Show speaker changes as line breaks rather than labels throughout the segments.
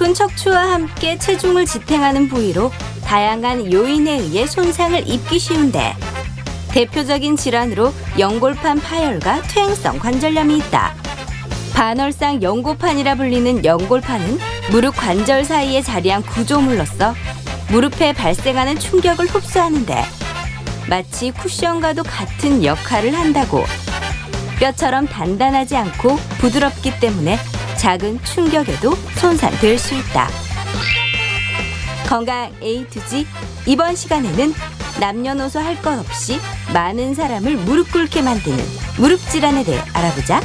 깊은 척추와 함께 체중을 지탱하는 부위로 다양한 요인에 의해 손상을 입기 쉬운데 대표적인 질환으로 연골판 파열과 퇴행성 관절염이 있다. 반월상 연고판이라 불리는 연골판은 무릎 관절 사이에 자리한 구조물로서 무릎에 발생하는 충격을 흡수하는데 마치 쿠션과도 같은 역할을 한다고. 뼈처럼 단단하지 않고 부드럽기 때문에 작은 충격에도 손상될 수 있다. 건강 A to G, 이번 시간에는 남녀노소 할 것 없이 많은 사람을 무릎 꿇게 만드는 무릎 질환에 대해 알아보자.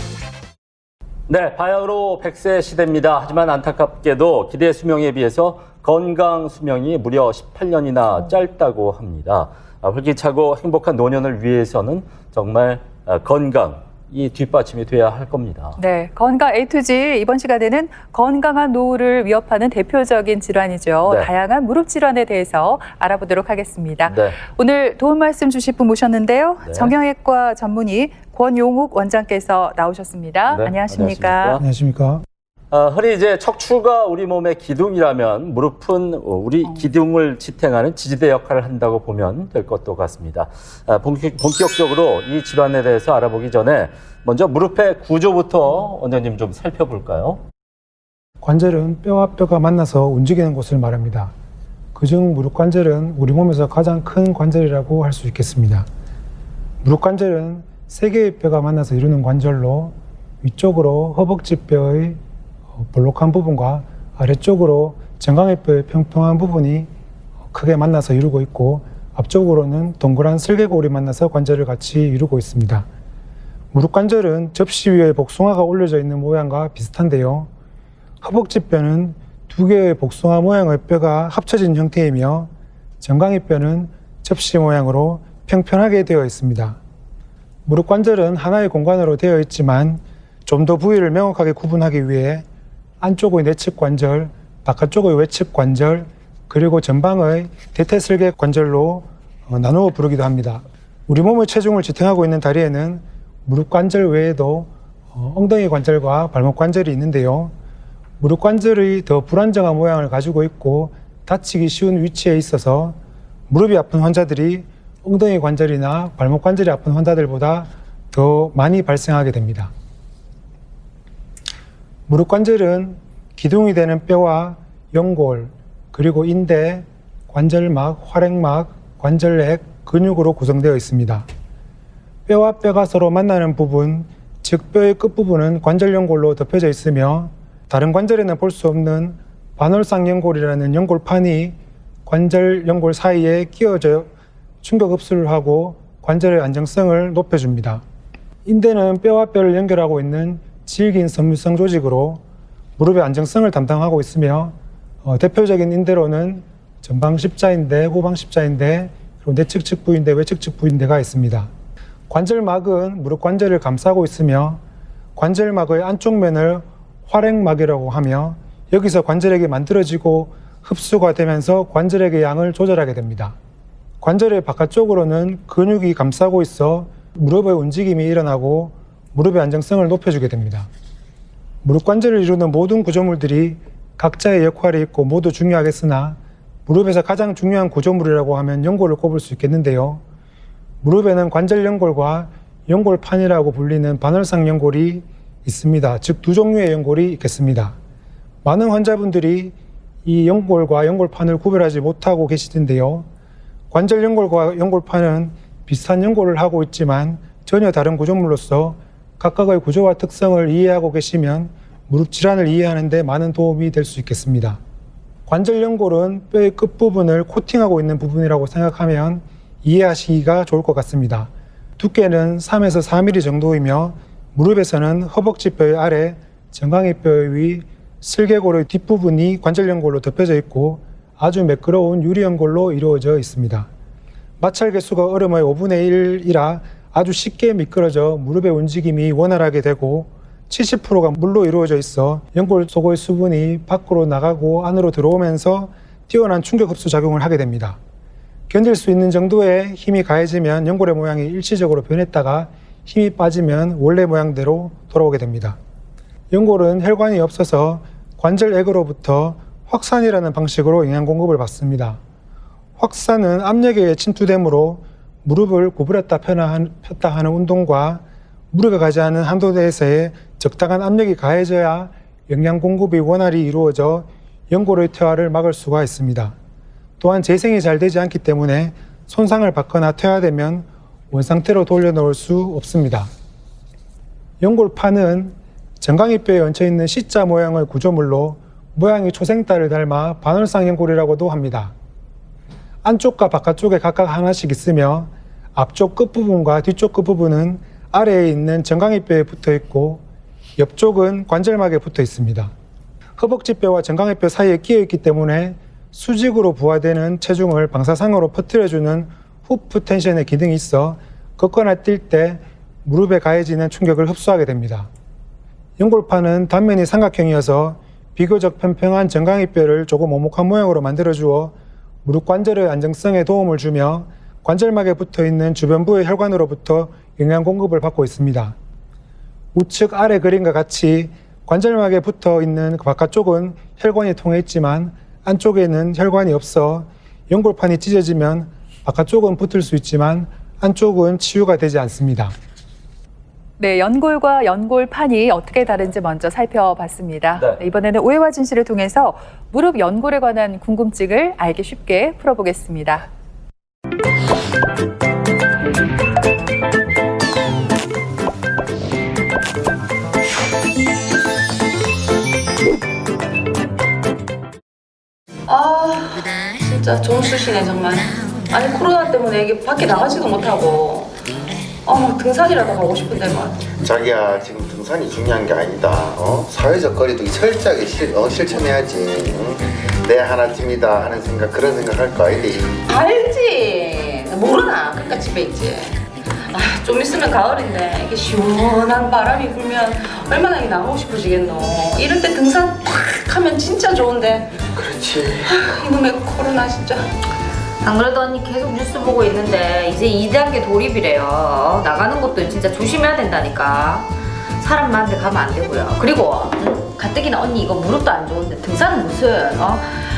네, 바야흐로 100세 시대입니다. 하지만 안타깝게도 기대 수명에 비해서 건강 수명이 무려 18년이나 짧다고 합니다. 활기차고 행복한 노년을 위해서는 정말 건강이 뒷받침이 돼야 할 겁니다.
네, 건강 A to G, 이번 시간에는 건강한 노후를 위협하는 대표적인 질환이죠.
네.
다양한 무릎 질환에 대해서 알아보도록 하겠습니다.
네.
오늘 도움 말씀 주실 분 모셨는데요.
네.
정형외과 전문의 권용욱 원장께서 나오셨습니다.
네,
안녕하십니까?
안녕하십니까?
흔히 이제 척추가 우리 몸의 기둥이라면 무릎은 우리 기둥을 지탱하는 지지대 역할을 한다고 보면 될 것도 같습니다. 본격적으로 이 질환에 대해서 알아보기 전에 먼저 무릎의 구조부터 원장님 좀 살펴볼까요?
관절은 뼈와 뼈가 만나서 움직이는 곳을 말합니다. 그중 무릎 관절은 우리 몸에서 가장 큰 관절이라고 할 수 있겠습니다. 무릎 관절은 세 개의 뼈가 만나서 이루는 관절로 위쪽으로 허벅지 뼈의 볼록한 부분과 아래쪽으로 정강이 뼈의 평평한 부분이 크게 만나서 이루고 있고, 앞쪽으로는 동그란 슬개골이 만나서 관절을 같이 이루고 있습니다. 무릎 관절은 접시 위에 복숭아가 올려져 있는 모양과 비슷한데요. 허벅지 뼈는 두 개의 복숭아 모양의 뼈가 합쳐진 형태이며 정강이 뼈는 접시 모양으로 평평하게 되어 있습니다. 무릎 관절은 하나의 공간으로 되어 있지만 좀 더 부위를 명확하게 구분하기 위해 안쪽의 내측 관절, 바깥쪽의 외측 관절, 그리고 전방의 대퇴슬개 관절로 나누어 부르기도 합니다. 우리 몸의 체중을 지탱하고 있는 다리에는 무릎 관절 외에도 엉덩이 관절과 발목 관절이 있는데요. 무릎 관절이 더 불안정한 모양을 가지고 있고 다치기 쉬운 위치에 있어서 무릎이 아픈 환자들이 엉덩이 관절이나 발목 관절이 아픈 환자들보다 더 많이 발생하게 됩니다. 무릎 관절은 기둥이 되는 뼈와 연골, 그리고 인대, 관절막, 활액막, 관절핵, 근육으로 구성되어 있습니다. 뼈와 뼈가 서로 만나는 부분, 즉 뼈의 끝부분은 관절 연골로 덮여져 있으며 다른 관절에는 볼 수 없는 반월상 연골이라는 연골판이 관절 연골 사이에 끼워져 충격 흡수를 하고 관절의 안정성을 높여줍니다. 인대는 뼈와 뼈를 연결하고 있는 질긴 섬유성 조직으로 무릎의 안정성을 담당하고 있으며 대표적인 인대로는 전방 십자인대, 후방 십자인대, 그리고 내측 측부인대, 외측 측부인대가 있습니다. 관절막은 무릎 관절을 감싸고 있으며 관절막의 안쪽 면을 활액막이라고 하며 여기서 관절액이 만들어지고 흡수가 되면서 관절액의 양을 조절하게 됩니다. 관절의 바깥쪽으로는 근육이 감싸고 있어 무릎의 움직임이 일어나고 무릎의 안정성을 높여주게 됩니다. 무릎 관절을 이루는 모든 구조물들이 각자의 역할이 있고 모두 중요하겠으나 무릎에서 가장 중요한 구조물이라고 하면 연골을 꼽을 수 있겠는데요. 무릎에는 관절 연골과 연골판이라고 불리는 반월상 연골이 있습니다. 즉 두 종류의 연골이 있겠습니다. 많은 환자분들이 이 연골과 연골판을 구별하지 못하고 계시는데요. 관절 연골과 연골판은 비슷한 연골을 하고 있지만 전혀 다른 구조물로서 각각의 구조와 특성을 이해하고 계시면 무릎 질환을 이해하는 데 많은 도움이 될 수 있겠습니다. 관절 연골은 뼈의 끝부분을 코팅하고 있는 부분이라고 생각하면 이해하시기가 좋을 것 같습니다. 두께는 3에서 4mm 정도이며 무릎에서는 허벅지 뼈의 아래, 정강이 뼈의 위, 슬개골의 뒷부분이 관절 연골로 덮여져 있고 아주 매끄러운 유리 연골로 이루어져 있습니다. 마찰 개수가 얼음의 5분의 1이라 아주 쉽게 미끄러져 무릎의 움직임이 원활하게 되고 70%가 물로 이루어져 있어 연골 속의 수분이 밖으로 나가고 안으로 들어오면서 뛰어난 충격 흡수 작용을 하게 됩니다. 견딜 수 있는 정도의 힘이 가해지면 연골의 모양이 일시적으로 변했다가 힘이 빠지면 원래 모양대로 돌아오게 됩니다. 연골은 혈관이 없어서 관절액으로부터 확산이라는 방식으로 영양 공급을 받습니다. 확산은 압력에 의해 침투되므로 무릎을 구부렸다 폈다 하는 운동과 무릎에 가지 않은 한도 내에서의 적당한 압력이 가해져야 영양 공급이 원활히 이루어져 연골의 퇴화를 막을 수가 있습니다. 또한 재생이 잘 되지 않기 때문에 손상을 받거나 퇴화되면 원상태로 돌려놓을 수 없습니다. 연골판은 정강이뼈에 얹혀있는 C자 모양의 구조물로 모양이 초생달을 닮아 반월상 연골이라고도 합니다. 안쪽과 바깥쪽에 각각 하나씩 있으며 앞쪽 끝부분과 뒤쪽 끝부분은 아래에 있는 정강이뼈에 붙어 있고 옆쪽은 관절막에 붙어 있습니다. 허벅지뼈와 정강이뼈 사이에 끼어 있기 때문에 수직으로 부하되는 체중을 방사상으로 퍼뜨려주는 후프 텐션의 기능이 있어 걷거나 뛸 때 무릎에 가해지는 충격을 흡수하게 됩니다. 연골판은 단면이 삼각형이어서 비교적 평평한 정강이뼈를 조금 오목한 모양으로 만들어주어 무릎 관절의 안정성에 도움을 주며 관절막에 붙어있는 주변부의 혈관으로부터 영양 공급을 받고 있습니다. 우측 아래 그림과 같이 관절막에 붙어있는 바깥쪽은 혈관이 통해 있지만 안쪽에는 혈관이 없어 연골판이 찢어지면 바깥쪽은 붙을 수 있지만 안쪽은 치유가 되지 않습니다.
네, 연골과 연골판이 어떻게 다른지 먼저 살펴봤습니다.
네.
네, 이번에는 오해와 진실을 통해서 무릎 연골에 관한 궁금증을 알기 쉽게 풀어보겠습니다.
아 진짜 정수시네 정말. 아니 코로나 때문에 이게 밖에 나가지도 못하고 막 등산이라도 가고 싶은데 막.
자기야 지금 등산이 중요한 게 아니다. 사회적 거리두기 철저하게 실천해야지. 내 하나쯤이다 하는 생각 그런 생각 할 거 아니지.
알지 모르나 그러니까 집에 있지. 좀 있으면 가을인데 이게 시원한 바람이 불면 얼마나 나가고 싶어지겠노. 이럴 때 등산 탁 하면 진짜 좋은데.
그렇지.
이놈의 코로나 진짜.
안 그래도 언니 계속 뉴스 보고 있는데 이제 2단계 돌입이래요. 나가는 것도 진짜 조심해야 된다니까. 사람 많은 데 가면 안 되고요. 그리고 가뜩이나 언니 이거 무릎도 안 좋은데 등산은 무슨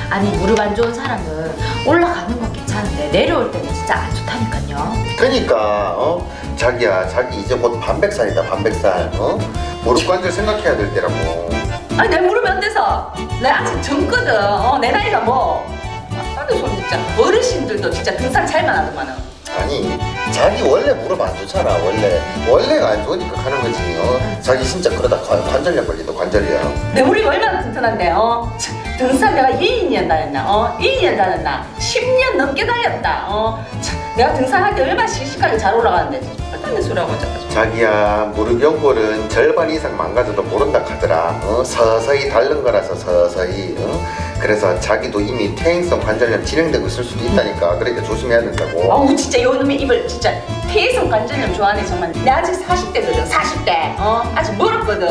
아니 무릎 안 좋은 사람은 올라가는 건 괜찮은데 내려올 때는 진짜 안 좋다니까요.
그러니까 자기야 자기 이제 곧 반백살이다 반백살. 무릎 관절 생각해야 될 때라고.
아니 내 무릎이 어때서? 내 아직 젊거든. 내 나이가 뭐. 아니 소리 진짜. 어르신들도 진짜 등산 잘만 하더만은.
아니 자기 원래 무릎 안 좋잖아. 원래가 안 좋으니까 가는 거지. 자기 진짜 그러다 관절염 걸린다 관절염.
내 무릎이 얼마나 튼튼한데. 등산 내가 2년 다녔나? 2년 다녔나? 10년 넘게 달렸다. 내가 등산할 때 얼마나 씩씩하게 잘 올라가는데. 딴데 소리하고 자꾸.
자기야 무릎 연골은 절반 이상 망가져도 모른다 하더라. 서서히 닳는 거라서 서서히. 그래서 자기도 이미 퇴행성 관절염 진행되고 있을 수도 있다니까. 그러니까 조심해야 된다고.
아우 진짜 요놈의 입을 진짜 퇴행성 관절염 좋아하네 정말. 내 아직 40대거든 40대. 아직 멀었거든.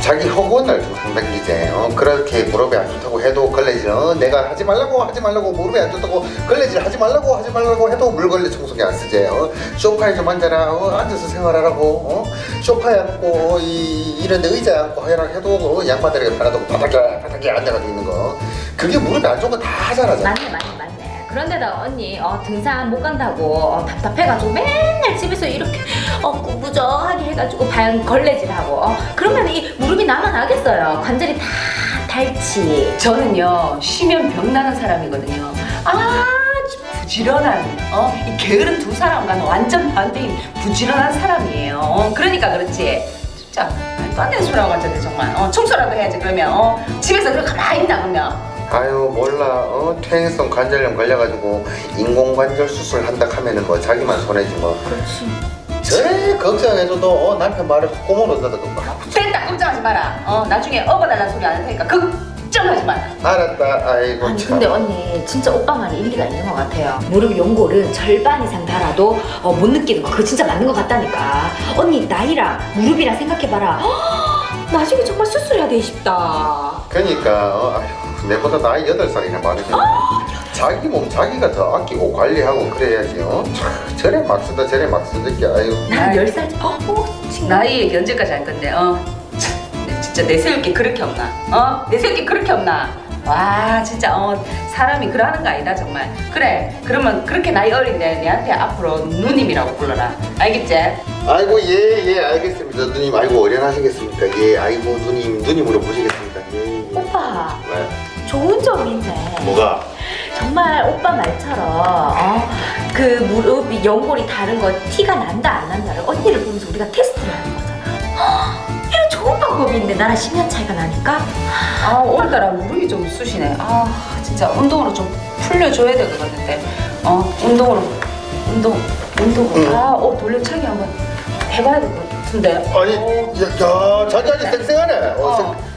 자기 허구한 날 좀 상당히제. 그렇게 무릎이 안 좋다고 해도 걸레질 내가 하지 말라고 무릎이 안 좋다고 걸레질 하지 말라고 해도 물걸레 청소기 안 쓰지. 소파에 좀 앉아라. 앉아서 생활하라고. 소파에 앉고 이런 데 의자에 앉고 하라 해도 양반들에게 편하다고 바닥에 앉아가지고 있는 거. 그게 무릎이 안 좋은 거 다 하잖아.
맞네. 그런데다가 언니 등산 못 간다고 답답해가지고 맨날 집에서 이렇게 꾸부정하게 해가지고 걸레질하고 그러면 이 무릎이 남아나겠어요. 관절이 다 닳지.
저는요 쉬면 병 나는 사람이거든요. 아주 부지런한 이 게으른 두 사람과는 완전 반대인 부지런한 사람이에요. 그러니까 그렇지. 진짜 말도 안 되는 소리하고 앉았네 정말. 청소라도 해야지 그러면. 집에서 그렇게 가만히 있나 그러면.
아유 몰라. 퇴행성 관절염 걸려가지고 인공관절 수술 한다 하면은 뭐 자기만 손해지 뭐.
그렇지.
저래 걱정해줘도 남편 말을 꼬물어 넣어도
됐다 걱정하지 마라. 나중에 업어달라는 소리 안 할 테니까 걱정하지 마라.
알았다. 아이고
아니
참.
근데 언니 진짜 오빠 말이 일리가 있는 것 같아요. 무릎 연골은 절반 이상 달아도 못 느끼는 거 그거 진짜 맞는 것 같다니까. 언니 나이랑 무릎이랑 생각해봐라. 나중에 정말 수술해야 돼 싶다.
그러니까 내보다 나이 8살이나 많으시네. 자기 몸 자기가 더 아끼고 관리하고 그래야지. 저래 막 쓰다 저래 막 쓰듯이. 아유.
난 10살
나이 얘기 언제까지 할 건데. 진짜 내세울 게 그렇게 없나? 내세울 게 그렇게 없나? 와 진짜 사람이 그러는 거 아니다 정말. 그래 그러면 그렇게 나이 어린데 내한테 앞으로 누님이라고 불러라. 알겠지?
아이고 예 알겠습니다 누님. 아이고 어련하시겠습니까? 예 아이고 누님으로 모시겠습니다. 예.
오빠
왜?
좋은 점이 있네.
뭐가?
정말 오빠 말처럼 그 무릎이 연골이 다른 거 티가 난다 안 난다를 언니를 보면서 우리가 테스트를 하는 거잖아. 이런 좋은 방법이 있네. 나랑 10년 차이가 나니까.
오늘따라 무릎이 좀 쑤시네. 진짜 운동으로 좀 풀려줘야 될 것 같은데. 운동으로. 돌려차기 한번 해봐야 될 것 같은데.
아니 야 자기 아직 쌩쌩하네.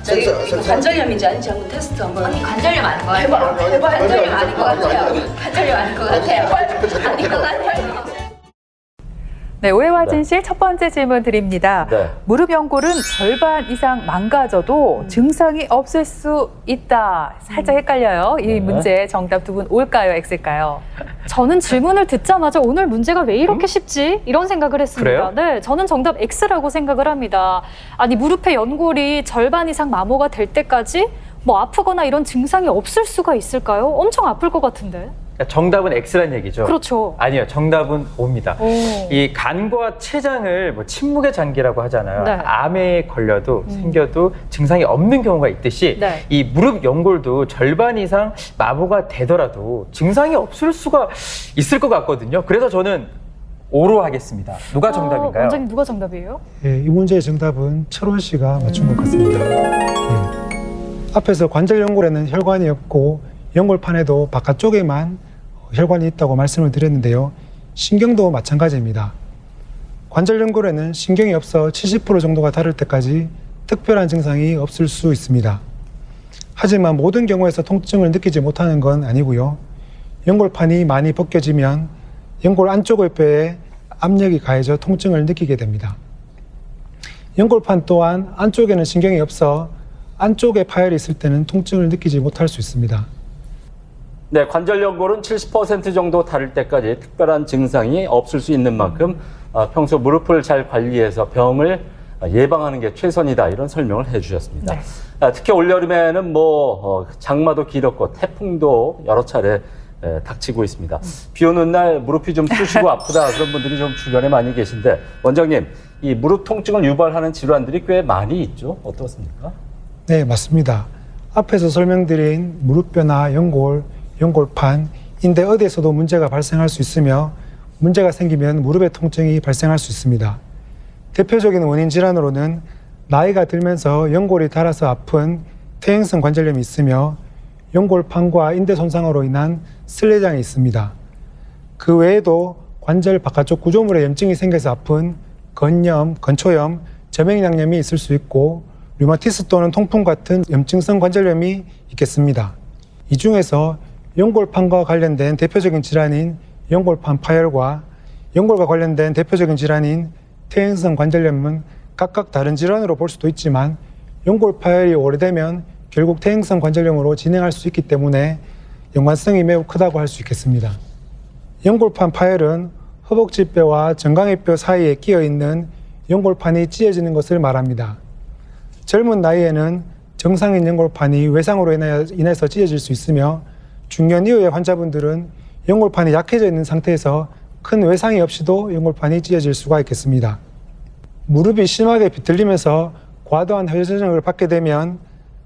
저기 관절염인지 아닌지 한번 테스트 한번.
언니 관절염 아닌 거 같아요.
해봐. 관절염 아닌 것 같아요.
관절염 아닌 것 같아요. 아닌 것 같아요.
네, 오해와 진실 첫 번째 질문 드립니다.
네.
무릎 연골은 절반 이상 망가져도 증상이 없을 수 있다. 살짝 헷갈려요. 이
네.
문제 정답 두 분 올까요, X일까요?
저는 질문을 듣자마자 오늘 문제가 왜 이렇게 쉽지? 이런 생각을 했습니다.
그래요?
네, 저는 정답 X라고 생각을 합니다. 아니, 무릎의 연골이 절반 이상 마모가 될 때까지 뭐 아프거나 이런 증상이 없을 수가 있을까요? 엄청 아플 것 같은데.
정답은 X란 얘기죠.
그렇죠.
아니요, 정답은 O입니다.
오.
이 간과 췌장을 뭐 침묵의 장기라고 하잖아요.
네.
암에 걸려도 생겨도 증상이 없는 경우가 있듯이
네.
이 무릎 연골도 절반 이상 마모가 되더라도 증상이 없을 수가 있을 것 같거든요. 그래서 저는 O로 하겠습니다. 누가 정답인가요?
원장님 누가 정답이에요?
예, 이 문제의 정답은 철원 씨가 맞춘 것 같습니다. 예. 앞에서 관절 연골에는 혈관이 없고 연골판에도 바깥쪽에만 혈관이 있다고 말씀을 드렸는데요. 신경도 마찬가지입니다. 관절 연골에는 신경이 없어 70% 정도가 다를 때까지 특별한 증상이 없을 수 있습니다. 하지만 모든 경우에서 통증을 느끼지 못하는 건 아니고요. 연골판이 많이 벗겨지면 연골 안쪽의 뼈에 압력이 가해져 통증을 느끼게 됩니다. 연골판 또한 안쪽에는 신경이 없어 안쪽에 파열이 있을 때는 통증을 느끼지 못할 수 있습니다.
네, 관절 연골은 70% 정도 다를 때까지 특별한 증상이 없을 수 있는 만큼 평소 무릎을 잘 관리해서 병을 예방하는 게 최선이다, 이런 설명을 해주셨습니다.
네.
특히 올여름에는 장마도 길었고 태풍도 여러 차례 닥치고 있습니다. 비 오는 날 무릎이 좀 쑤시고 아프다, 그런 분들이 좀 주변에 많이 계신데, 원장님, 이 무릎 통증을 유발하는 질환들이 꽤 많이 있죠? 어떻습니까?
네, 맞습니다. 앞에서 설명드린 무릎뼈나 연골, 연골판, 인대 어디에서도 문제가 발생할 수 있으며 문제가 생기면 무릎의 통증이 발생할 수 있습니다. 대표적인 원인 질환으로는 나이가 들면서 연골이 닳아서 아픈 퇴행성 관절염이 있으며 연골판과 인대 손상으로 인한 슬레장이 있습니다. 그 외에도 관절 바깥쪽 구조물에 염증이 생겨서 아픈 건염, 건초염, 점액양염이 있을 수 있고 류마티스 또는 통풍 같은 염증성 관절염이 있겠습니다. 이 중에서 연골판과 관련된 대표적인 질환인 연골판 파열과 연골과 관련된 대표적인 질환인 퇴행성 관절염은 각각 다른 질환으로 볼 수도 있지만 연골 파열이 오래되면 결국 퇴행성 관절염으로 진행할 수 있기 때문에 연관성이 매우 크다고 할 수 있겠습니다. 연골판 파열은 허벅지뼈와 정강이뼈 사이에 끼어 있는 연골판이 찢어지는 것을 말합니다. 젊은 나이에는 정상인 연골판이 외상으로 인해서 찢어질 수 있으며 중년 이후의 환자분들은 연골판이 약해져 있는 상태에서 큰 외상이 없이도 연골판이 찢어질 수가 있겠습니다. 무릎이 심하게 비틀리면서 과도한 회전력을 받게 되면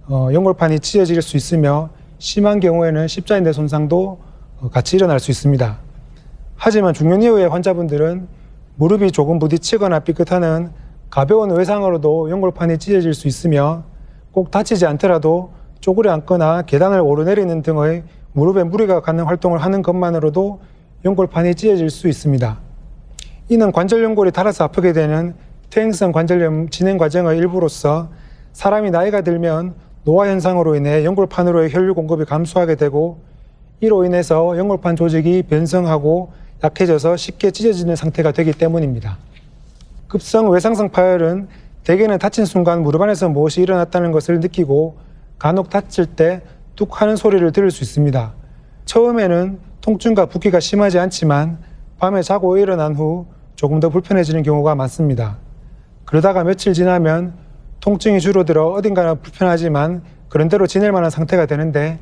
연골판이 찢어질 수 있으며 심한 경우에는 십자인대 손상도 같이 일어날 수 있습니다. 하지만 중년 이후의 환자분들은 무릎이 조금 부딪히거나 삐끗하는 가벼운 외상으로도 연골판이 찢어질 수 있으며 꼭 다치지 않더라도 쪼그려 앉거나 계단을 오르내리는 등의 무릎에 무리가 가는 활동을 하는 것만으로도 연골판이 찢어질 수 있습니다. 이는 관절 연골이 닳아서 아프게 되는 퇴행성 관절염 진행 과정의 일부로서 사람이 나이가 들면 노화 현상으로 인해 연골판으로의 혈류 공급이 감소하게 되고 이로 인해서 연골판 조직이 변성하고 약해져서 쉽게 찢어지는 상태가 되기 때문입니다. 급성 외상성 파열은 대개는 다친 순간 무릎 안에서 무엇이 일어났다는 것을 느끼고 간혹 다칠 때 뚝 하는 소리를 들을 수 있습니다. 처음에는 통증과 붓기가 심하지 않지만 밤에 자고 일어난 후 조금 더 불편해지는 경우가 많습니다. 그러다가 며칠 지나면 통증이 줄어들어 어딘가는 불편하지만 그런 대로 지낼 만한 상태가 되는데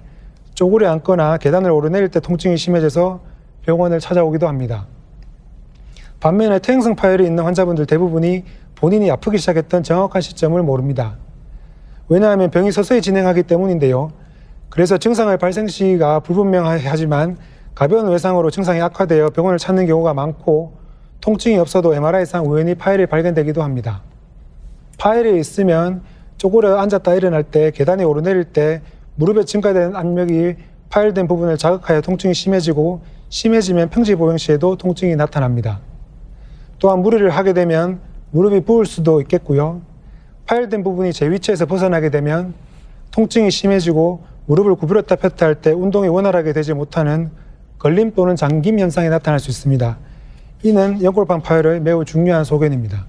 쪼그려 앉거나 계단을 오르내릴 때 통증이 심해져서 병원을 찾아오기도 합니다. 반면에 퇴행성 파열이 있는 환자분들 대부분이 본인이 아프기 시작했던 정확한 시점을 모릅니다. 왜냐하면 병이 서서히 진행하기 때문인데요. 그래서 증상의 발생 시기가 불분명하지만 가벼운 외상으로 증상이 악화되어 병원을 찾는 경우가 많고 통증이 없어도 MRI상 우연히 파열이 발견되기도 합니다. 파열이 있으면 쪼그려 앉았다 일어날 때, 계단에 오르내릴 때 무릎에 증가된 압력이 파열된 부분을 자극하여 통증이 심해지고 심해지면 평지 보행 시에도 통증이 나타납니다. 또한 무리를 하게 되면 무릎이 부을 수도 있겠고요. 파열된 부분이 제 위치에서 벗어나게 되면 통증이 심해지고 무릎을 구부렸다 폈다 할 때 운동이 원활하게 되지 못하는 걸림 또는 잠김 현상이 나타날 수 있습니다. 이는 연골판 파열의 매우 중요한 소견입니다.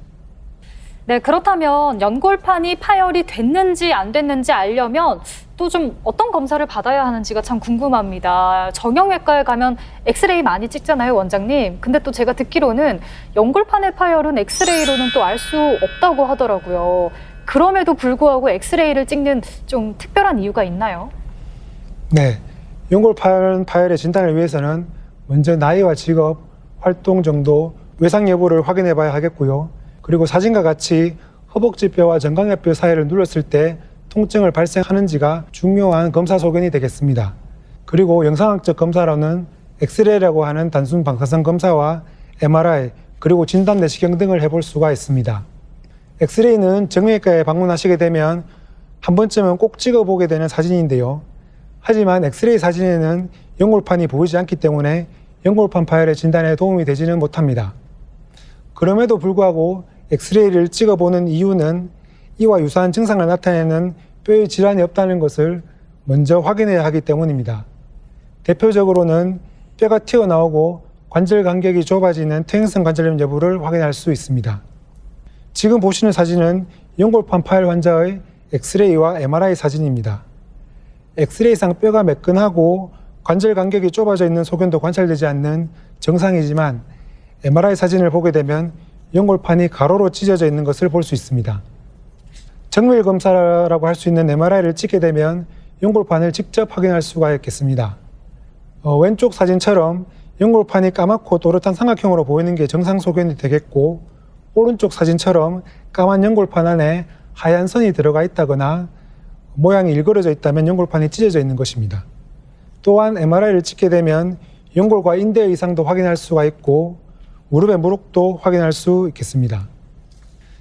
네, 그렇다면 연골판이 파열이 됐는지 안 됐는지 알려면 또 좀 어떤 검사를 받아야 하는지가 참 궁금합니다. 정형외과에 가면 엑스레이 많이 찍잖아요, 원장님. 근데 또 제가 듣기로는 연골판의 파열은 엑스레이로는 또 알 수 없다고 하더라고요. 그럼에도 불구하고 엑스레이를 찍는 좀 특별한 이유가 있나요?
네, 연골판 파열의 진단을 위해서는 먼저 나이와 직업, 활동 정도, 외상 여부를 확인해 봐야 하겠고요. 그리고 사진과 같이 허벅지뼈와 정강약뼈 사이를 눌렀을 때 통증을 발생하는지가 중요한 검사 소견이 되겠습니다. 그리고 영상학적 검사로는 엑스레이라고 하는 단순 방사선 검사와 MRI, 그리고 진단 내시경 등을 해볼 수가 있습니다. 엑스레이는 정형외과에 방문하시게 되면 한 번쯤은 꼭 찍어보게 되는 사진인데요. 하지만 엑스레이 사진에는 연골판이 보이지 않기 때문에 연골판 파열의 진단에 도움이 되지는 못합니다. 그럼에도 불구하고 엑스레이를 찍어보는 이유는 이와 유사한 증상을 나타내는 뼈의 질환이 없다는 것을 먼저 확인해야 하기 때문입니다. 대표적으로는 뼈가 튀어나오고 관절 간격이 좁아지는 퇴행성 관절염 여부를 확인할 수 있습니다. 지금 보시는 사진은 연골판 파열 환자의 엑스레이와 MRI 사진입니다. 엑스레이상 뼈가 매끈하고 관절 간격이 좁아져 있는 소견도 관찰되지 않는 정상이지만 MRI 사진을 보게 되면 연골판이 가로로 찢어져 있는 것을 볼 수 있습니다. 정밀 검사라고 할 수 있는 MRI를 찍게 되면 연골판을 직접 확인할 수가 있겠습니다. 왼쪽 사진처럼 연골판이 까맣고 또렷한 삼각형으로 보이는 게 정상 소견이 되겠고, 오른쪽 사진처럼 까만 연골판 안에 하얀 선이 들어가 있다거나 모양이 일그러져 있다면 연골판이 찢어져 있는 것입니다. 또한 MRI를 찍게 되면 연골과 인대 이상도 확인할 수가 있고 무릎의 무릎도 확인할 수 있겠습니다.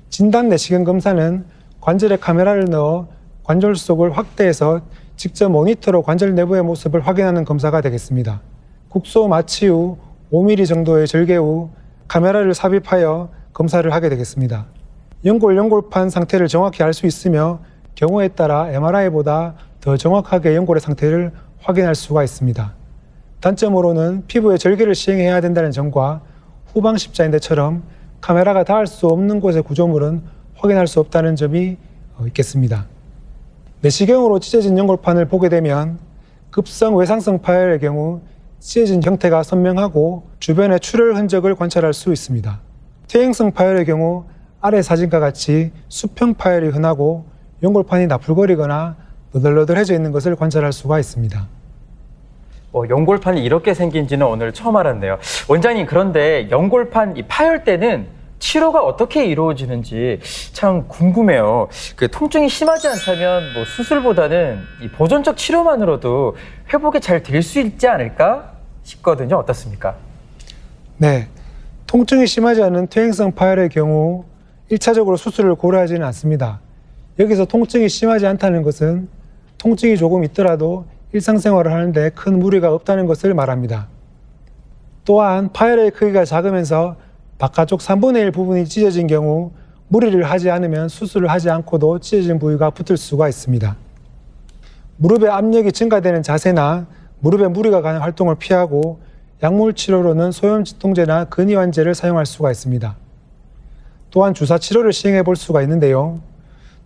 진단 내시경 검사는 관절에 카메라를 넣어 관절 속을 확대해서 직접 모니터로 관절 내부의 모습을 확인하는 검사가 되겠습니다. 국소 마취 후 5mm 정도의 절개 후 카메라를 삽입하여 검사를 하게 되겠습니다. 연골판 상태를 정확히 알 수 있으며 경우에 따라 MRI보다 더 정확하게 연골의 상태를 확인할 수가 있습니다. 단점으로는 피부에 절개를 시행해야 된다는 점과 후방 십자인대처럼 카메라가 닿을 수 없는 곳의 구조물은 확인할 수 없다는 점이 있겠습니다. 내시경으로 찢어진 연골판을 보게 되면 급성 외상성 파열의 경우 찢어진 형태가 선명하고 주변의 출혈 흔적을 관찰할 수 있습니다. 퇴행성 파열의 경우 아래 사진과 같이 수평 파열이 흔하고 연골판이 나풀거리거나 너덜너덜해져 있는 것을 관찰할 수가 있습니다.
연골판이 이렇게 생긴지는 오늘 처음 알았네요. 원장님, 그런데 연골판 이 파열 때는 치료가 어떻게 이루어지는지 참 궁금해요. 그 통증이 심하지 않다면 뭐 수술보다는 이 보존적 치료만으로도 회복이 잘 될 수 있지 않을까 싶거든요. 어떻습니까?
네, 통증이 심하지 않은 퇴행성 파열의 경우 1차적으로 수술을 고려하지는 않습니다. 여기서 통증이 심하지 않다는 것은 통증이 조금 있더라도 일상생활을 하는데 큰 무리가 없다는 것을 말합니다. 또한 파열의 크기가 작으면서 바깥쪽 3분의 1 부분이 찢어진 경우 무리를 하지 않으면 수술을 하지 않고도 찢어진 부위가 붙을 수가 있습니다. 무릎의 압력이 증가되는 자세나 무릎에 무리가 가는 활동을 피하고 약물 치료로는 소염 진통제나 근이완제를 사용할 수가 있습니다. 또한 주사 치료를 시행해 볼 수가 있는데요.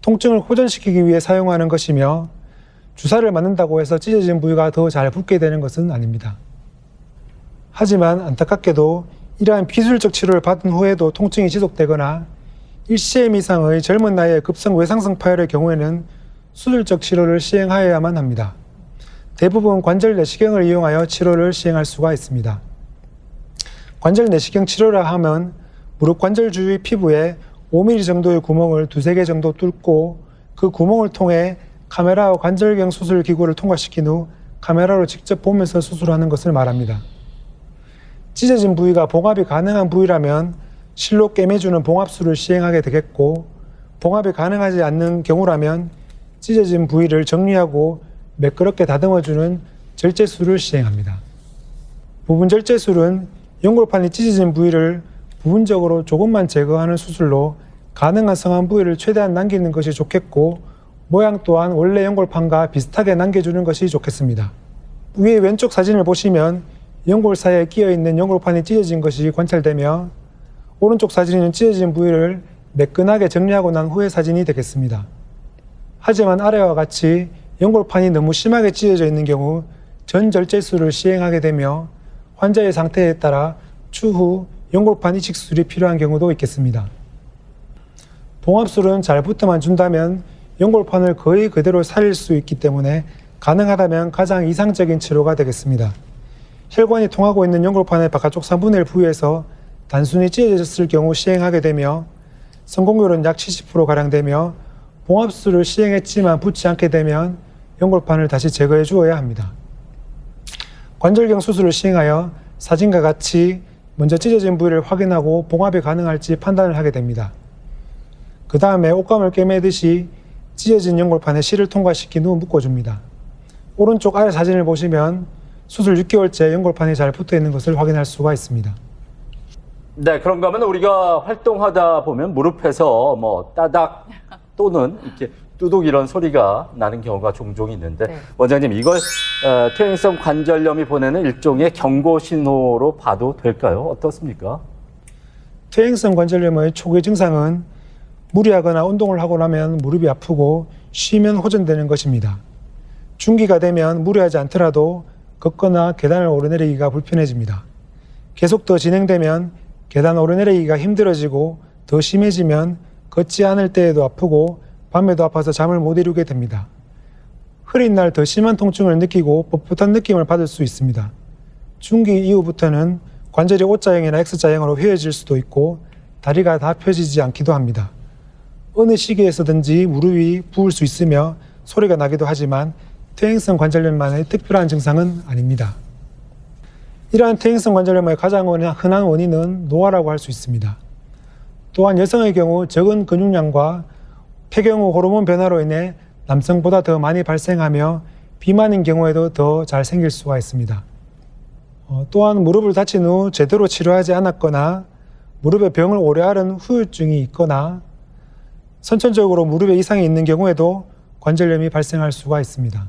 통증을 호전시키기 위해 사용하는 것이며 주사를 맞는다고 해서 찢어진 부위가 더 잘 붓게 되는 것은 아닙니다. 하지만 안타깝게도 이러한 비술적 치료를 받은 후에도 통증이 지속되거나 1cm 이상의 젊은 나이의 급성 외상성 파열의 경우에는 수술적 치료를 시행하여야만 합니다. 대부분 관절 내시경을 이용하여 치료를 시행할 수가 있습니다. 관절 내시경 치료라 하면 무릎 관절 주위 피부에 5mm 정도의 구멍을 2-3개 정도 뚫고 그 구멍을 통해 카메라와 관절경 수술 기구를 통과시킨 후 카메라로 직접 보면서 수술하는 것을 말합니다. 찢어진 부위가 봉합이 가능한 부위라면 실로 꿰매주는 봉합술을 시행하게 되겠고, 봉합이 가능하지 않는 경우라면 찢어진 부위를 정리하고 매끄럽게 다듬어주는 절제술을 시행합니다. 부분 절제술은 연골판이 찢어진 부위를 부분적으로 조금만 제거하는 수술로 가능한 성한 부위를 최대한 남기는 것이 좋겠고, 모양 또한 원래 연골판과 비슷하게 남겨주는 것이 좋겠습니다. 위에 왼쪽 사진을 보시면 연골 사이에 끼어있는 연골판이 찢어진 것이 관찰되며, 오른쪽 사진은 찢어진 부위를 매끈하게 정리하고 난 후의 사진이 되겠습니다. 하지만 아래와 같이 연골판이 너무 심하게 찢어져 있는 경우 전절제술을 시행하게 되며, 환자의 상태에 따라 추후 연골판 이식술이 필요한 경우도 있겠습니다. 봉합술은 잘 붙어만 준다면 연골판을 거의 그대로 살릴 수 있기 때문에 가능하다면 가장 이상적인 치료가 되겠습니다. 혈관이 통하고 있는 연골판의 바깥쪽 3분의 1 부위에서 단순히 찢어졌을 경우 시행하게 되며, 성공률은 약 70%가량 되며, 봉합술을 시행했지만 붙지 않게 되면 연골판을 다시 제거해 주어야 합니다. 관절경 수술을 시행하여 사진과 같이 먼저 찢어진 부위를 확인하고 봉합이 가능할지 판단을 하게 됩니다. 그 다음에 옷감을 꿰매듯이 찢어진 연골판에 실을 통과시킨 후 묶어줍니다. 오른쪽 아래 사진을 보시면 수술 6개월째 연골판이 잘 붙어 있는 것을 확인할 수가 있습니다.
네, 그런가 하면 우리가 활동하다 보면 무릎에서 뭐 따닥 또는 이렇게 뚜둑 이런 소리가 나는 경우가 종종 있는데,
네.
원장님, 이걸 퇴행성 관절염이 보내는 일종의 경고 신호로 봐도 될까요? 어떻습니까?
퇴행성 관절염의 초기 증상은 무리하거나 운동을 하고 나면 무릎이 아프고 쉬면 호전되는 것입니다. 중기가 되면 무리하지 않더라도 걷거나 계단을 오르내리기가 불편해집니다. 계속 더 진행되면 계단 오르내리기가 힘들어지고, 더 심해지면 걷지 않을 때에도 아프고 밤에도 아파서 잠을 못 이루게 됩니다. 흐린 날 더 심한 통증을 느끼고 뻣뻣한 느낌을 받을 수 있습니다. 중기 이후부터는 관절이 O자형이나 X자형으로 휘어질 수도 있고 다리가 다 펴지지 않기도 합니다. 어느 시기에서든지 무릎이 부을 수 있으며 소리가 나기도 하지만 퇴행성 관절염만의 특별한 증상은 아닙니다. 이러한 퇴행성 관절염의 가장 흔한 원인은 노화라고 할 수 있습니다. 또한 여성의 경우 적은 근육량과 폐경후 호르몬 변화로 인해 남성보다 더 많이 발생하며 비만인 경우에도 더 잘 생길 수가 있습니다. 또한 무릎을 다친 후 제대로 치료하지 않았거나 무릎에 병을 오래 앓은 후유증이 있거나 선천적으로 무릎에 이상이 있는 경우에도 관절염이 발생할 수가 있습니다.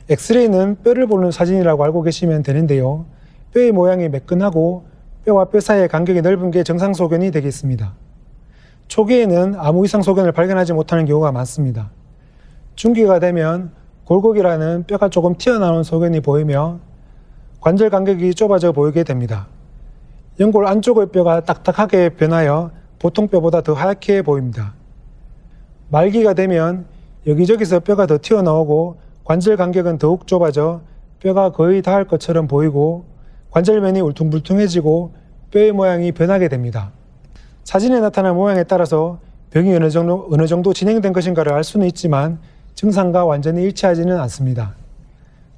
엑스레이는 뼈를 보는 사진이라고 알고 계시면 되는데요. 뼈의 모양이 매끈하고 뼈와 뼈 사이의 간격이 넓은 게 정상 소견이 되겠습니다. 초기에는 아무 이상 소견을 발견하지 못하는 경우가 많습니다. 중기가 되면 골격이라는 뼈가 조금 튀어나온 소견이 보이며 관절 간격이 좁아져 보이게 됩니다. 연골 안쪽의 뼈가 딱딱하게 변하여 보통 뼈보다 더 하얗게 보입니다. 말기가 되면 여기저기서 뼈가 더 튀어나오고 관절 간격은 더욱 좁아져 뼈가 거의 닿을 것처럼 보이고 관절면이 울퉁불퉁해지고 뼈의 모양이 변하게 됩니다. 사진에 나타난 모양에 따라서 병이 어느 정도 진행된 것인가를 알 수는 있지만 증상과 완전히 일치하지는 않습니다.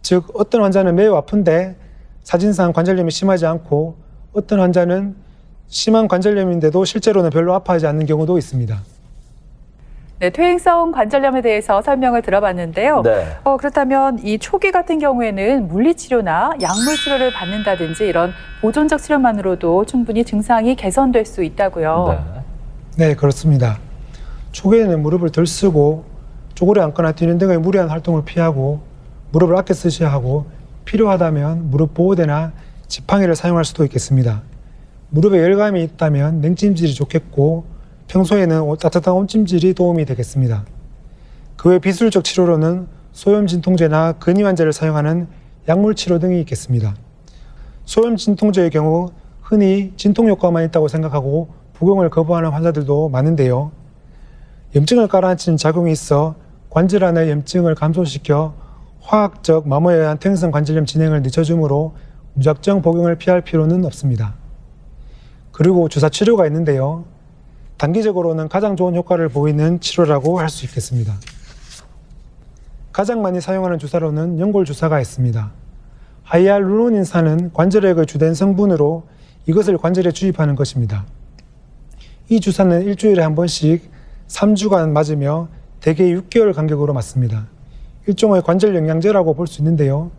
즉, 어떤 환자는 매우 아픈데 사진상 관절염이 심하지 않고, 어떤 환자는 심한 관절염인데도 실제로는 별로 아파하지 않는 경우도 있습니다.
네, 퇴행성 관절염에 대해서 설명을 들어봤는데요.
네.
그렇다면 이 초기 같은 경우에는 물리치료나 약물치료를 받는다든지 이런 보존적 치료만으로도 충분히 증상이 개선될 수 있다고요.
네.
네, 그렇습니다. 초기에는 무릎을 덜 쓰고 쪼그려 앉거나 뛰는 등의 무리한 활동을 피하고 무릎을 아껴 쓰셔야 하고, 필요하다면 무릎 보호대나 지팡이를 사용할 수도 있겠습니다. 무릎에 열감이 있다면 냉찜질이 좋겠고, 평소에는 따뜻한 온찜질이 도움이 되겠습니다. 그 외 비술적 치료로는 소염 진통제나 근위환제를 사용하는 약물 치료 등이 있겠습니다. 소염 진통제의 경우 흔히 진통 효과만 있다고 생각하고 복용을 거부하는 환자들도 많은데요. 염증을 가라앉히는 작용이 있어 관절 안의 염증을 감소시켜 화학적 마모에 의한 퇴행성 관절염 진행을 늦춰주므로 무작정 복용을 피할 필요는 없습니다. 그리고 주사 치료가 있는데요. 단기적으로는 가장 좋은 효과를 보이는 치료라고 할 수 있겠습니다. 가장 많이 사용하는 주사로는 연골 주사가 있습니다. 하이알루로닌산은 관절액의 주된 성분으로 이것을 관절에 주입하는 것입니다. 이 주사는 일주일에 한 번씩 3주간 맞으며 대개 6개월 간격으로 맞습니다. 일종의 관절 영양제라고 볼 수 있는데요.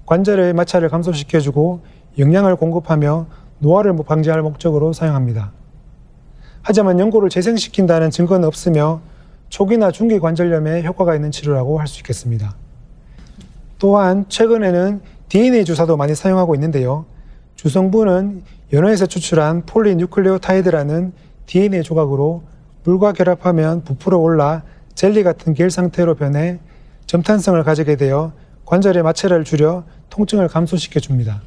관절의 마찰을 감소시켜주고 영양을 공급하며 노화를 방지할 목적으로 사용합니다. 하지만 연골을 재생시킨다는 증거는 없으며 초기나 중기 관절염에 효과가 있는 치료라고 할 수 있겠습니다. 또한 최근에는 DNA 주사도 많이 사용하고 있는데요. 주성분은 연어에서 추출한 폴리뉴클레오타이드라는 DNA 조각으로 물과 결합하면 부풀어 올라 젤리 같은 겔 상태로 변해 점탄성을 가지게 되어 관절의 마찰을 줄여 통증을 감소시켜 줍니다.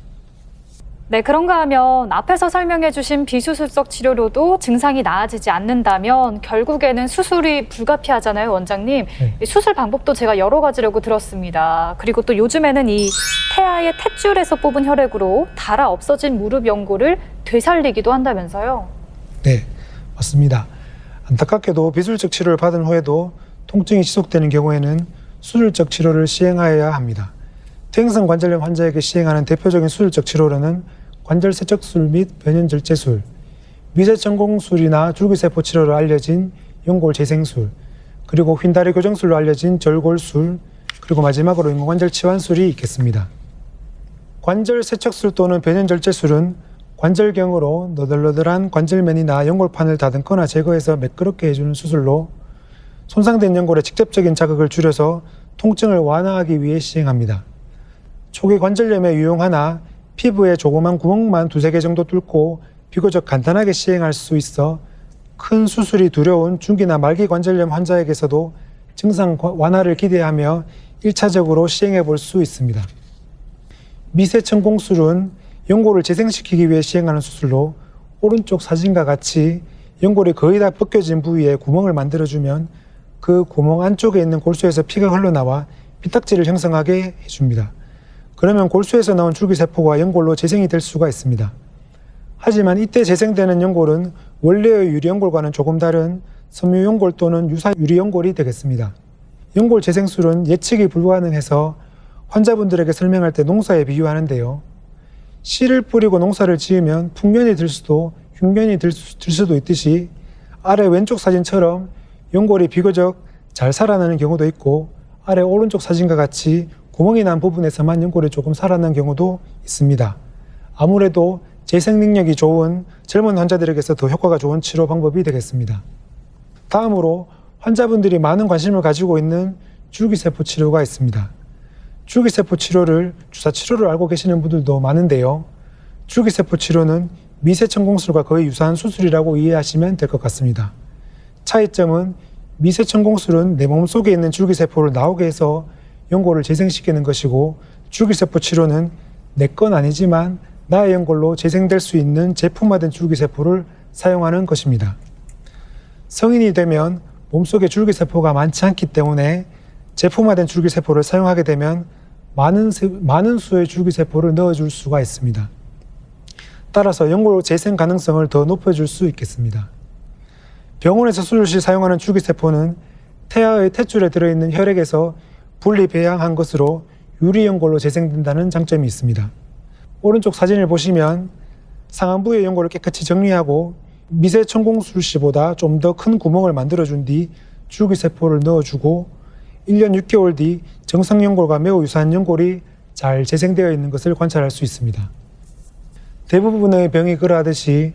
네, 그런가 하면 앞에서 설명해 주신 비수술적 치료로도 증상이 나아지지 않는다면 결국에는 수술이 불가피하잖아요, 원장님.
네.
이 수술 방법도 제가 여러 가지라고 들었습니다. 그리고 또 요즘에는 이 태아의 탯줄에서 뽑은 혈액으로 닳아 없어진 무릎 연골을 되살리기도 한다면서요?
네, 맞습니다. 안타깝게도 비수술적 치료를 받은 후에도 통증이 지속되는 경우에는 수술적 치료를 시행하여야 합니다. 퇴행성 관절염 환자에게 시행하는 대표적인 수술적 치료로는 관절 세척술 및 변연절제술, 미세천공술이나 줄기세포 치료로 알려진 연골 재생술, 그리고 휜다리 교정술로 알려진 절골술, 그리고 마지막으로 인공관절 치환술이 있겠습니다. 관절 세척술 또는 변연절제술은 관절경으로 너덜너덜한 관절면이나 연골판을 다듬거나 제거해서 매끄럽게 해주는 수술로 손상된 연골의 직접적인 자극을 줄여서 통증을 완화하기 위해 시행합니다. 초기 관절염에 유용하나 피부에 조그만 구멍만 2-3개 정도 뚫고 비교적 간단하게 시행할 수 있어 큰 수술이 두려운 중기나 말기 관절염 환자에게서도 증상 완화를 기대하며 1차적으로 시행해 볼 수 있습니다. 미세천공술은 연골을 재생시키기 위해 시행하는 수술로 오른쪽 사진과 같이 연골이 거의 다 벗겨진 부위에 구멍을 만들어주면 그 구멍 안쪽에 있는 골수에서 피가 흘러나와 피딱지를 형성하게 해줍니다. 그러면 골수에서 나온 줄기세포가 연골로 재생이 될 수가 있습니다. 하지만 이때 재생되는 연골은 원래의 유리연골과는 조금 다른 섬유연골 또는 유사유리연골이 되겠습니다. 연골 재생술은 예측이 불가능해서 환자분들에게 설명할 때 농사에 비유하는데요. 씨를 뿌리고 농사를 지으면 풍년이 들 수도 흉년이 들 수도 있듯이 아래 왼쪽 사진처럼 연골이 비교적 잘 살아나는 경우도 있고 아래 오른쪽 사진과 같이 구멍이 난 부분에서만 연골이 조금 살아나는 경우도 있습니다. 아무래도 재생 능력이 좋은 젊은 환자들에게서 더 효과가 좋은 치료 방법이 되겠습니다. 다음으로 환자분들이 많은 관심을 가지고 있는 줄기세포 치료가 있습니다. 줄기세포 치료를 주사 치료를 알고 계시는 분들도 많은데요. 줄기세포 치료는 미세천공술과 거의 유사한 수술이라고 이해하시면 될 것 같습니다. 차이점은 미세천공술은 내 몸 속에 있는 줄기세포를 나오게 해서 연골을 재생시키는 것이고 줄기세포 치료는 내 건 아니지만 나의 연골로 재생될 수 있는 제품화된 줄기세포를 사용하는 것입니다. 성인이 되면 몸속에 줄기세포가 많지 않기 때문에 제품화된 줄기세포를 사용하게 되면 많은 수의 줄기세포를 넣어줄 수가 있습니다. 따라서 연골 재생 가능성을 더 높여줄 수 있겠습니다. 병원에서 수술 시 사용하는 줄기세포는 태아의 탯줄에 들어있는 혈액에서 분리 배양한 것으로 유리연골로 재생된다는 장점이 있습니다. 오른쪽 사진을 보시면 상안부의 연골을 깨끗이 정리하고 미세천공술 시보다 좀 더 큰 구멍을 만들어준 뒤 줄기세포를 넣어주고 1년 6개월 뒤 정상연골과 매우 유사한 연골이 잘 재생되어 있는 것을 관찰할 수 있습니다. 대부분의 병이 그러하듯이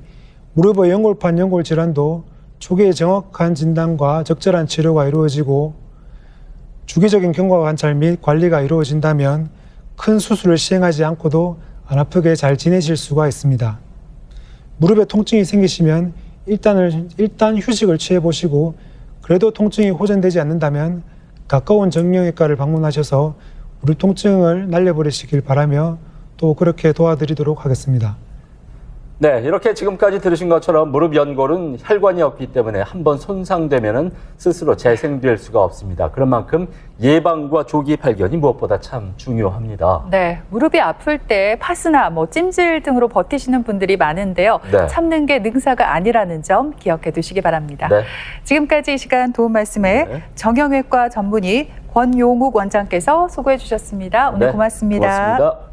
무릎의 연골판 연골 질환도 초기에 정확한 진단과 적절한 치료가 이루어지고 주기적인 경과 관찰 및 관리가 이루어진다면 큰 수술을 시행하지 않고도 안 아프게 잘 지내실 수가 있습니다. 무릎에 통증이 생기시면 일단 휴식을 취해보시고 그래도 통증이 호전되지 않는다면 가까운 정형외과를 방문하셔서 무릎 통증을 날려버리시길 바라며 또 그렇게 도와드리도록 하겠습니다.
네, 이렇게 지금까지 들으신 것처럼 무릎 연골은 혈관이 없기 때문에 한번 손상되면은 스스로 재생될 수가 없습니다. 그런 만큼 예방과 조기 발견이 무엇보다 참 중요합니다.
네, 무릎이 아플 때 파스나 찜질 등으로 버티시는 분들이 많은데요.
네.
참는 게 능사가 아니라는 점 기억해 두시기 바랍니다.
네.
지금까지 이 시간 도움 말씀에
네.
정형외과 전문의 권용욱 원장께서 수고해 주셨습니다. 오늘
네,
고맙습니다.
고맙습니다.